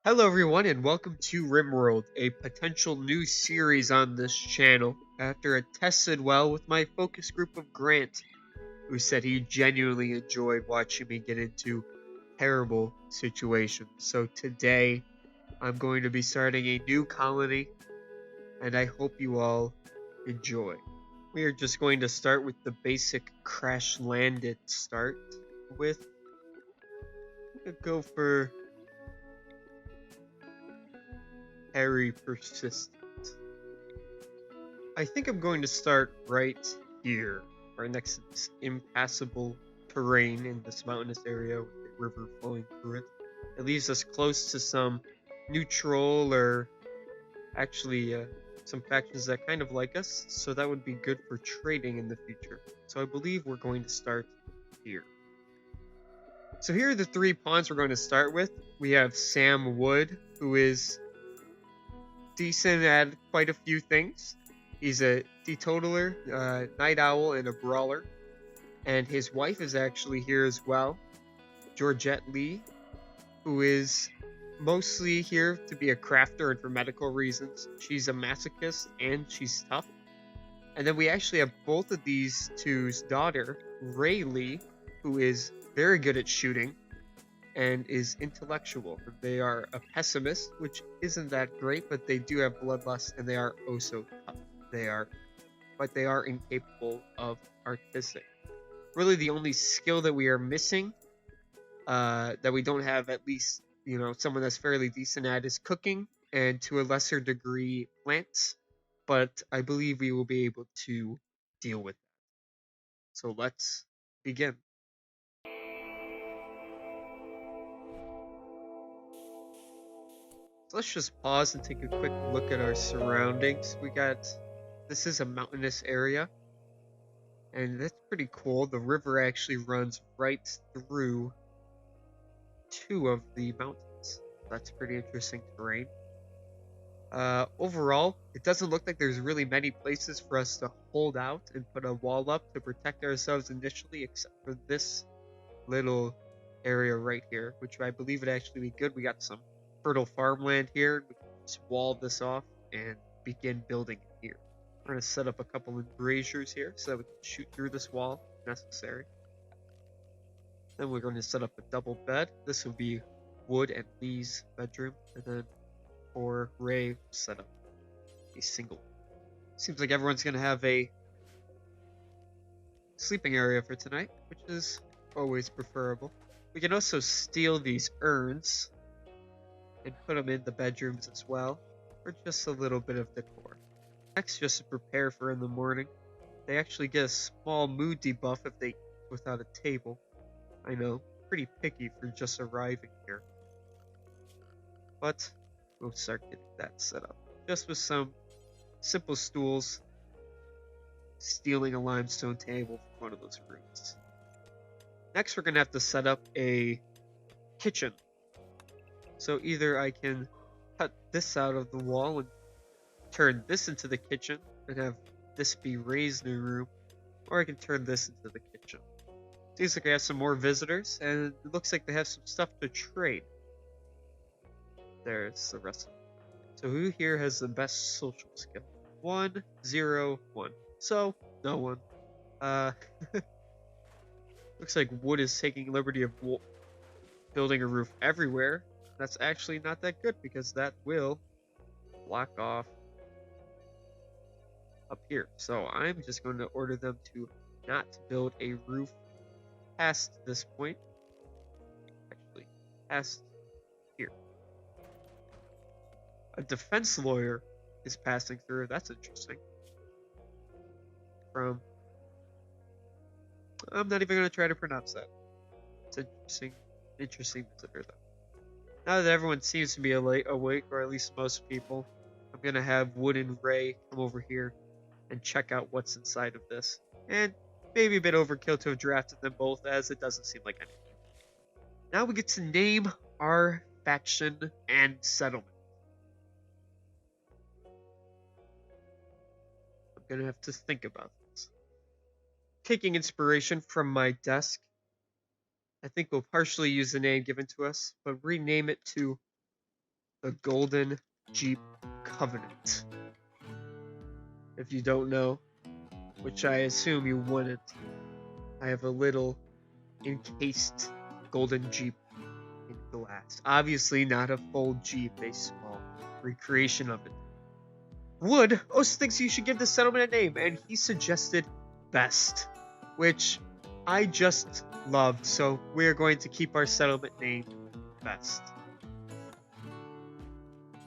Hello everyone and welcome to Rimworld, a potential new series on this channel after it tested well with my focus group of Grant, who said he genuinely enjoyed watching me get into terrible situations. So today I'm going to be starting a new colony and I hope you all enjoy. We are just going to start with the basic crash landed start with, go for Harry Persistent. I think I'm going to start right here, right next to this impassable terrain in this mountainous area with the river flowing through it. It leaves us close to some neutral or actually some factions that kind of like us, so that would be good for trading in the future. So I believe we're going to start here. So here are the three pawns we're going to start with. We have Sam Wood, who is decent at quite a few things. He's a teetotaler, night owl, and a brawler. And his wife is actually here as well, Georgette Lee, who is mostly here to be a crafter and for medical reasons. She's a masochist and she's tough. And then we actually have both of these two's daughter, Ray Lee, who is very good at shooting and is intellectual. They are a pessimist, which isn't that great, but they do have bloodlust and they are oh so tough. But they are incapable of artistic. Really, the only skill that we are missing, that we don't have at least, someone that's fairly decent at, is cooking, and to a lesser degree, plants. But I believe we will be able to deal with that. So let's begin. So let's just pause and take a quick look at our surroundings. This is a mountainous area, and that's pretty cool. The river actually runs right through two of the mountains. That's pretty interesting terrain. Overall, it doesn't look like there's really many places for us to hold out and put a wall up to protect ourselves initially, except for this little area right here, which I believe would actually be good. We got some fertile farmland here. We can just wall this off and begin building it here. We're going to set up a couple of braziers here so that we can shoot through this wall if necessary. Then we're going to set up a double bed. This will be Wood and Lee's bedroom, and then for Ray, set up a single. Seems like everyone's going to have a sleeping area for tonight, which is always preferable. We can also steal these urns and put them in the bedrooms as well, for just a little bit of decor. Next, just to prepare for in the morning, they actually get a small mood debuff if they eat without a table. I know, pretty picky for just arriving here. But we'll start getting that set up. Just with some simple stools, stealing a limestone table from one of those rooms. Next, we're going to have to set up a kitchen. So either I can cut this out of the wall and turn this into the kitchen and have this be Ray's new room, or I can turn this into the kitchen. Seems like I have some more visitors, and it looks like they have some stuff to trade. There's the rest of them. So who here has the best social skill? 1, 0, 1. So, no one. Looks like Wood is taking liberty of building a roof everywhere. That's actually not that good because that will block off up here. So I'm just going to order them to not build a roof past this point. Actually, past here. A defense lawyer is passing through. That's interesting. I'm not even going to try to pronounce that. It's interesting visitor though. Now that everyone seems to be awake, or at least most people, I'm going to have Wood and Ray come over here and check out what's inside of this. And maybe a bit overkill to have drafted them both, as it doesn't seem like anything. Now we get to name our faction and settlement. I'm going to have to think about this. Taking inspiration from my desk, I think we'll partially use the name given to us, but rename it to the Golden Jeep Covenant. If you don't know, which I assume you wouldn't, I have a little encased golden Jeep in glass. Obviously not a full Jeep, a small recreation of it. Wood also thinks you should give the settlement a name, and he suggested Best, which I just loved, so we're going to keep our settlement name Best.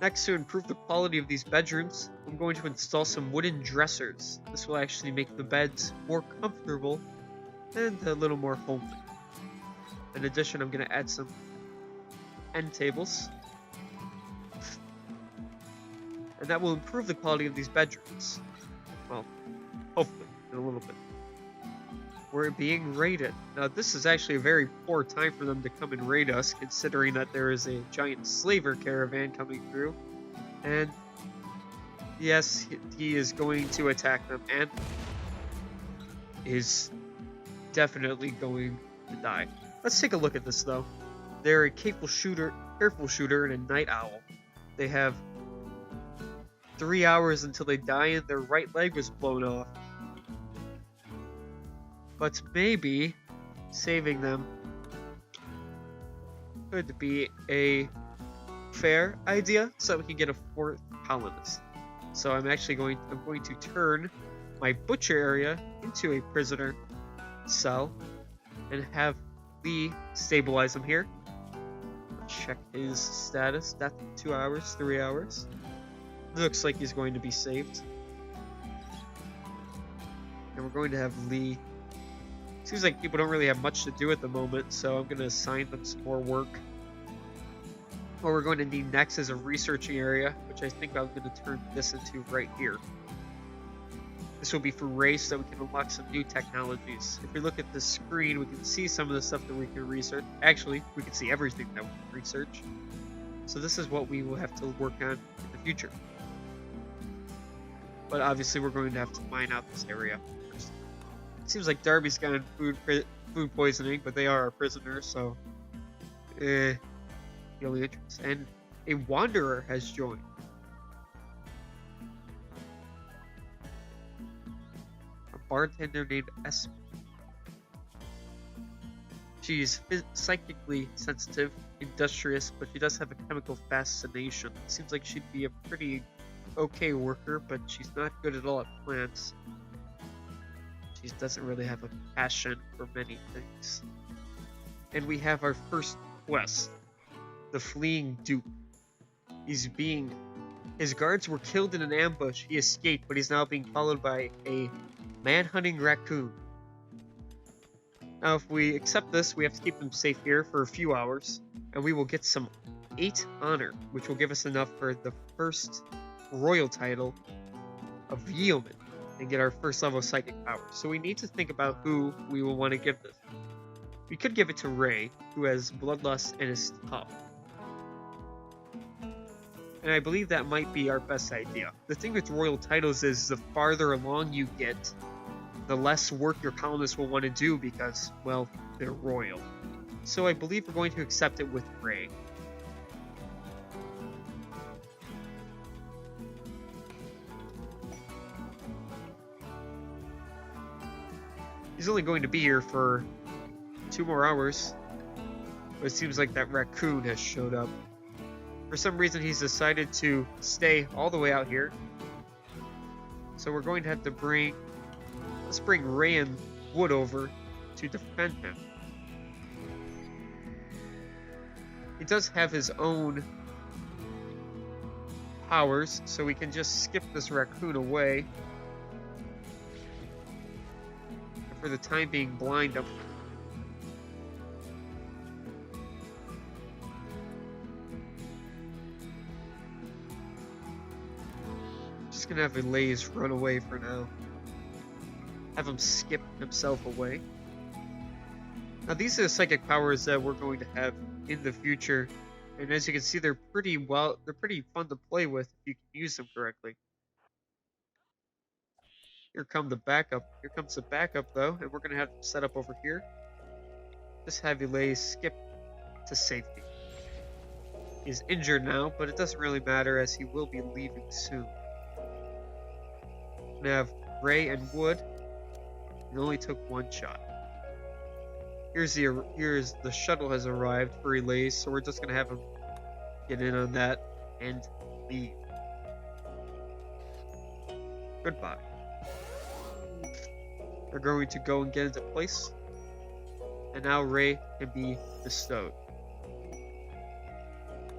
Next, to improve the quality of these bedrooms, I'm going to install some wooden dressers. This will actually make the beds more comfortable and a little more homely. In addition, I'm going to add some end tables, and that will improve the quality of these bedrooms. Well, hopefully, in a little bit. We're being raided. Now, this is actually a very poor time for them to come and raid us, considering that there is a giant slaver caravan coming through. And yes, he is going to attack them and is definitely going to die. Let's take a look at this, though. They're a careful shooter, and a night owl. They have 3 hours until they die, and their right leg was blown off. But maybe saving them could be a fair idea, so that we can get a 4th colonist. So I'm going to turn my butcher area into a prisoner cell and have Lee stabilize him here. Check his status. Death 2 hours, 3 hours. Looks like he's going to be saved. And we're going to have Lee. Seems like people don't really have much to do at the moment, so I'm going to assign them some more work. What we're going to need next is a researching area, which I think I'm going to turn this into right here. This will be for race, so we can unlock some new technologies. If we look at the screen, we can see some of the stuff that we can research. Actually, we can see everything that we can research. So this is what we will have to work on in the future. But obviously, we're going to have to mine out this area first. It seems like Darby's gotten food poisoning, but they are our prisoners, so the only interest. And a wanderer has joined. A bartender named Esme. She's psychically sensitive, industrious, but she does have a chemical fascination. Seems like she'd be a pretty okay worker, but she's not good at all at plants. She doesn't really have a passion for many things. And we have our first quest, the fleeing dupe. His guards were killed in an ambush. He escaped, but he's now being followed by a man-hunting raccoon. Now, if we accept this, we have to keep them safe here for a few hours, and we will get some 8 honor, which will give us enough for the first royal title of Yeoman, and get our first level of psychic power. So we need to think about who we will want to give this. We could give it to Ray, who has bloodlust and is tough. And I believe that might be our best idea. The thing with royal titles is the farther along you get, the less work your colonists will want to do because, well, they're royal. So I believe we're going to accept it with Ray. He's only going to be here for 2 more hours, but it seems like that raccoon has showed up. For some reason, he's decided to stay all the way out here. So we're going to have to let's bring Ray and Wood over to defend him. He does have his own powers, so we can just skip this raccoon away. And for the time being, blind him. Just gonna have Elaise run away for now. Have him skip himself away. Now these are the psychic powers that we're going to have in the future, and as you can see, they're pretty fun to play with if you can use them correctly. Here comes the backup though, and we're gonna have them set up over here. Just have Elaise skip to safety. is injured now, but it doesn't really matter as he will be leaving soon. We have Ray and Wood. He only took one shot. Here's the shuttle has arrived for relays, so we're just gonna have him get in on that and leave. Goodbye. They're going to go and get into place, and now Ray can be bestowed.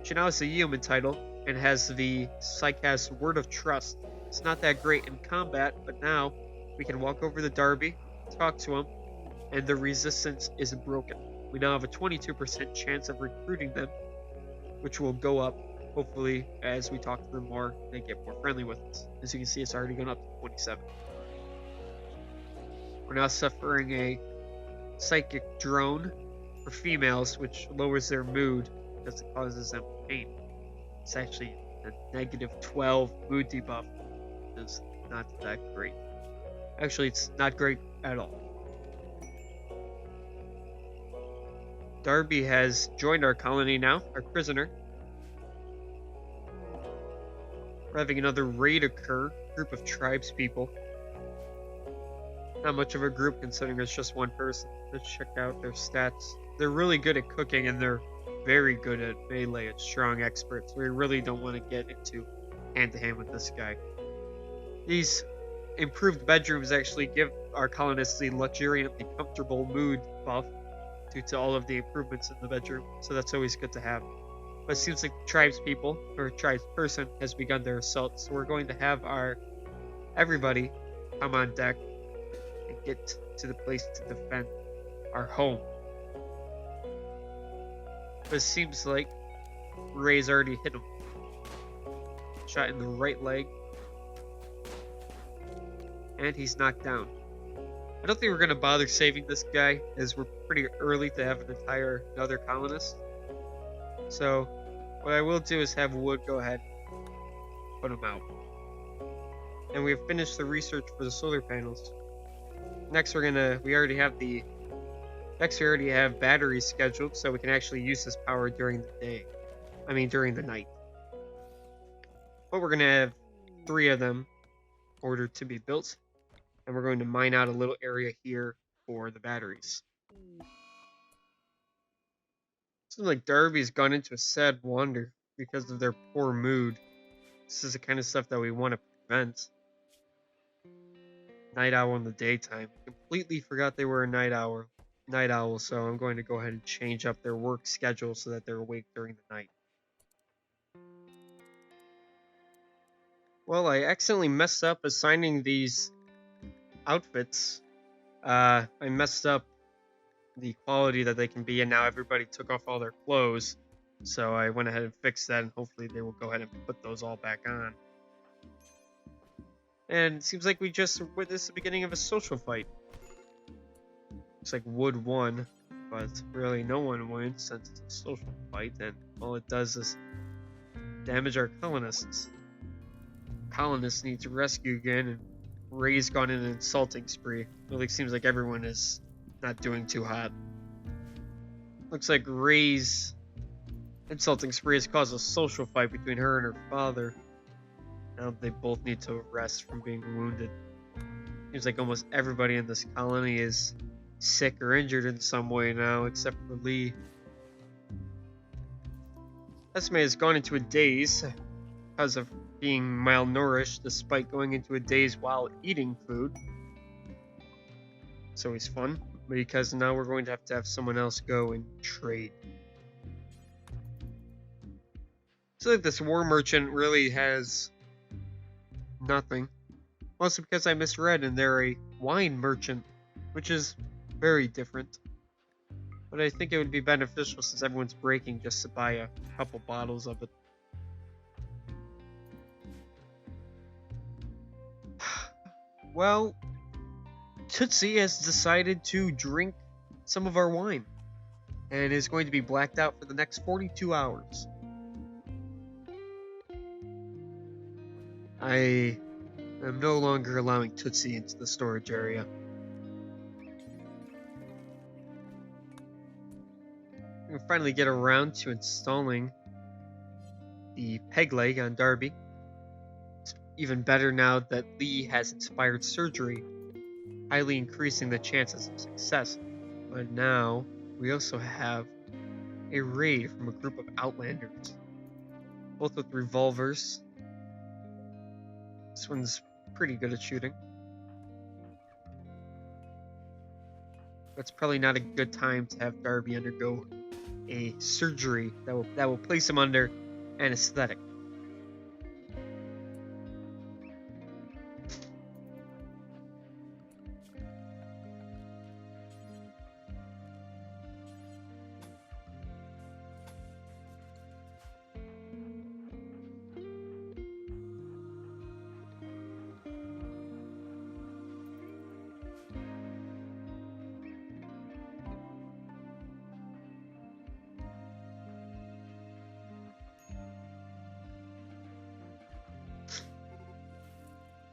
She now has the Yeoman title and has the Psychast Word of Trust. It's not that great in combat, but now we can walk over to Darby, talk to him, and the resistance is broken. We now have a 22% chance of recruiting them, which will go up, hopefully, as we talk to them more, they get more friendly with us. As you can see, it's already gone up to 27. We're now suffering a psychic drone for females, which lowers their mood because it causes them pain. It's actually a negative 12 mood debuff, which is not that great. Actually, it's not great at all. Darby has joined our colony now, our prisoner. We're having another raid occur, group of tribespeople. Not much of a group considering it's just one person. Let's check out their stats. They're really good at cooking and they're very good at melee and strong experts. We really don't want to get into hand-to-hand with this guy. These improved bedrooms actually give our colonists the luxuriantly comfortable mood buff due to all of the improvements in the bedroom, so that's always good to have. But it seems like tribespeople, or tribesperson, has begun their assault, so we're going to have everybody come on deck and get to the place to defend our home. But it seems like Ray's already hit him. Shot in the right leg. And he's knocked down. I don't think we're going to bother saving this guy, as we're pretty early to have another colonist. So, what I will do is have Wood go ahead and put him out. And we have finished the research for the solar panels. Next we already have batteries scheduled, so we can actually use this power during the night. But we're going to have 3 of them ordered to be built. And we're going to mine out a little area here for the batteries. Seems like Darby's gone into a sad wander because of their poor mood. This is the kind of stuff that we want to prevent. Night owl in the daytime. Completely forgot they were a night owl, so I'm going to go ahead and change up their work schedule so that they're awake during the night. Well, I accidentally messed up assigning these outfits. I messed up the quality that they can be, and now everybody took off all their clothes. So I went ahead and fixed that, and hopefully they will go ahead and put those all back on. And it seems like we just witnessed the beginning of a social fight. Looks like Wood won, but really no one wins since it's a social fight, and all it does is damage our colonists. Colonists need to rescue again, and Ray's gone in an insulting spree. Really seems like everyone is not doing too hot. Looks like Ray's insulting spree has caused a social fight between her and her father. Now they both need to rest from being wounded. Seems like almost everybody in this colony is sick or injured in some way now, except for Lee. Esme has gone into a daze because of being malnourished despite going into a daze while eating food. It's always fun, because now we're going to have someone else go and trade. So like this war merchant really has nothing. Also because I misread and they're a wine merchant, which is very different. But I think it would be beneficial since everyone's breaking just to buy a couple bottles of it. Well, Tootsie has decided to drink some of our wine and is going to be blacked out for the next 42 hours. I am no longer allowing Tootsie into the storage area. We can finally get around to installing the peg leg on Darby. It's even better now that Lee has inspired surgery, highly increasing the chances of success. But now we also have a raid from a group of outlanders, both with revolvers. This one's pretty good at shooting. It's probably not a good time to have Darby undergo a surgery that will place him under anesthetic.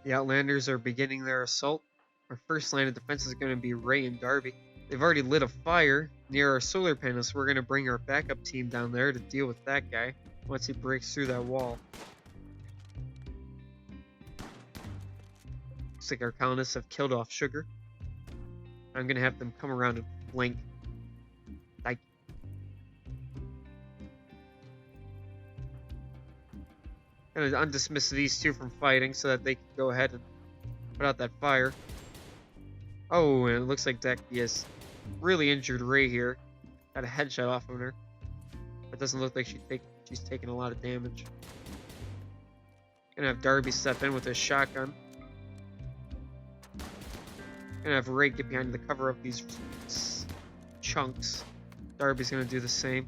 The Outlanders are beginning their assault. Our first line of defense is going to be Ray and Darby. They've already lit a fire near our solar panels, so we're going to bring our backup team down there to deal with that guy once he breaks through that wall. Looks like our colonists have killed off Sugar. I'm going to have them come around and flank. I'm going to undismiss these two from fighting so that they can go ahead and put out that fire. Oh, and it looks like Decky has really injured Ray here. Got a headshot off of her. It doesn't look like she's taking a lot of damage. Gonna have Darby step in with his shotgun. Gonna have Ray get behind the cover of these chunks. Darby's gonna do the same.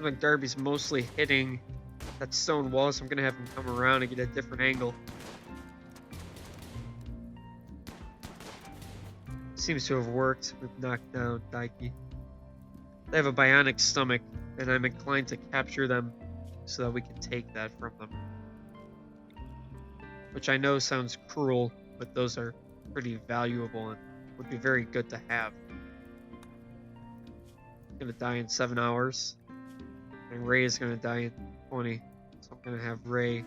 Like Darby's mostly hitting that stone wall, so I'm gonna have him come around and get a different angle. Seems to have worked. We've knocked down Daiki. They have a bionic stomach, and I'm inclined to capture them so that we can take that from them. Which I know sounds cruel, but those are pretty valuable and would be very good to have. I'm gonna die in 7 hours. And Ray is going to die in 20. So I'm going to have Ray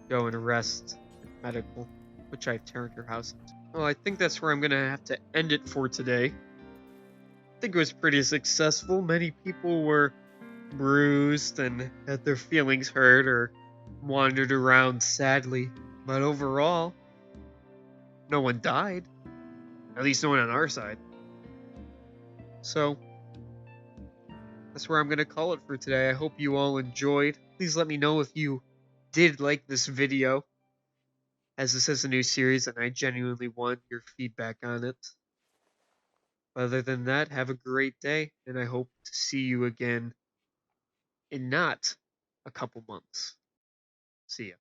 go and rest in medical, which I've turned her house into. Well, I think that's where I'm going to have to end it for today. I think it was pretty successful. Many people were bruised and had their feelings hurt or wandered around sadly. But overall, no one died. At least no one on our side. So that's where I'm going to call it for today. I hope you all enjoyed. Please let me know if you did like this video, as this is a new series and I genuinely want your feedback on it. Other than that, have a great day, and I hope to see you again in not a couple months. See ya.